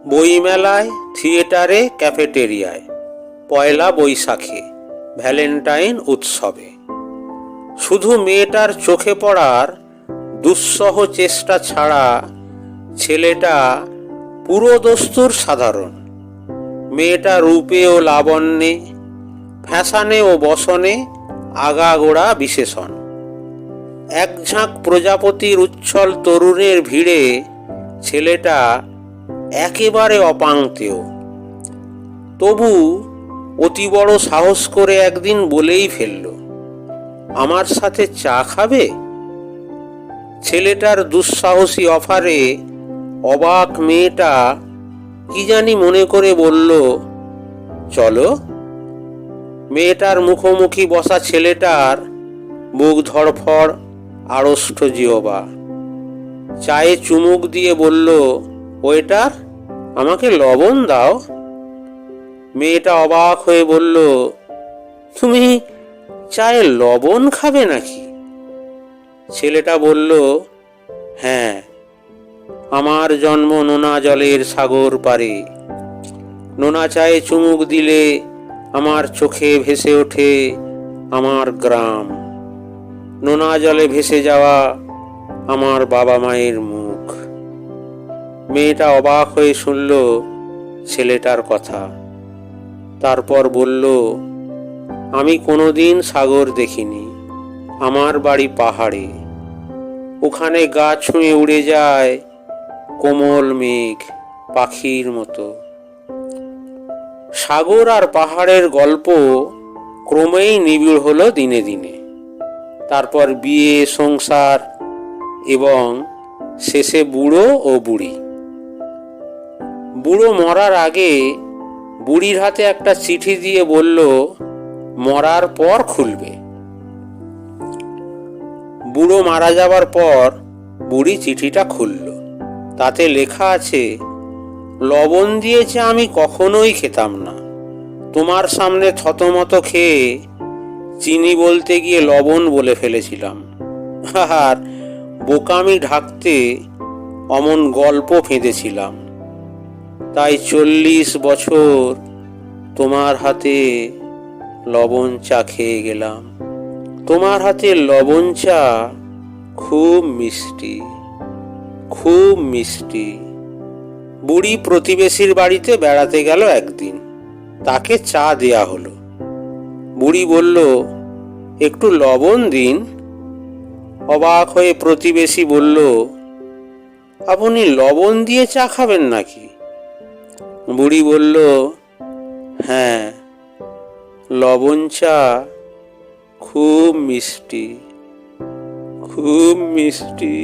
বইমেলায়, থিয়েটারে, ক্যাফেটেরিয়ায়, পয়লা বৈশাখে, ভ্যালেন্টাইন উৎসবে শুধু মেয়েটার চোখে পড়ার দুঃসহ চেষ্টা ছাড়া ছেলেটা পুরোদস্তুর সাধারণ। মেয়েটা রূপে ও লাবণ্যে, ফ্যাশনে ও বসনে আগাগোড়া বিশেষণ। এক ঝাঁক প্রজাপতির উচ্ছল তরুণের ভিড়ে ছেলেটা একেবারে অপাংতেয়। তবু অতি বড় সাহস করে একদিন বলেই ফেলল, আমার সাথে চা খাবে? ছেলেটার দুঃসাহসী অফারে অবাক মেয়েটা কি জানি মনে করে বলল, চলো। মেয়েটার মুখোমুখি বসা ছেলেটার বুক ধড়ফড়, আড়ষ্ট জিহবা। চায়ে চুমুক দিয়ে বলল, ওয়েটার, আমাকে লবণ দাও। মেয়েটা অবাক হয়ে বলল, তুমি চায়ে লবণ খাবে নাকি? ছেলেটা বলল, হ্যাঁ, আমার জন্ম নোনা জলের সাগর পারে। নোনা চায়ে চুমুক দিলে আমার চোখে ভেসে ওঠে আমার গ্রাম, নোনা জলে ভেসে যাওয়া আমার বাবা মায়ের মুখ। মেয়েটা অবাক হয়ে শুনল ছেলেটার কথা। তারপর বলল, আমি কোনোদিন সাগর দেখিনি। আমার বাড়ি পাহাড়ে, ওখানে গা ছুঁয়ে উড়ে যায় কোমল মেঘ, পাখির মতো। সাগর আর পাহাড়ের গল্প ক্রমেই নিবিড় হলো দিনে দিনে। তারপর বিয়ে, সংসার এবং শেষে বুড়ো ও বুড়ি। বুড়ো মরার আগে বুড়ির হাতে একটা চিঠি দিয়ে বলল, মরার পর খুলবে। বুড়ো মারা যাবার পর বুড়ি চিঠিটা খুলল। তাতে লেখা আছে, লবণ দিয়েছে আমি কখনোই খেতাম না। তোমার সামনে থতমত খেয়ে চিনি বলতে গিয়ে লবণ বলে ফেলেছিলাম। আর বোকামি ঢাকতে অমন গল্প ফেঁদেছিলাম। তাই 40 বছর তোমার হাতে লবণ চা খেয়ে গেলাম। তোমার হাতে লবণ চা খুব মিষ্টি, খুব মিষ্টি। বুড়ি প্রতিবেশীর বাড়িতে বেড়াতে গেল একদিন। তাকে চা দেয়া হলো। বুড়ি বলল, একটু লবণ দিন। অবাক হয়ে প্রতিবেশী বলল, আপনি লবণ দিয়ে চা খাবেন নাকি? বুড়ি বলল, হ্যাঁ, লবণ চা খুব মিষ্টি, খুব মিষ্টি।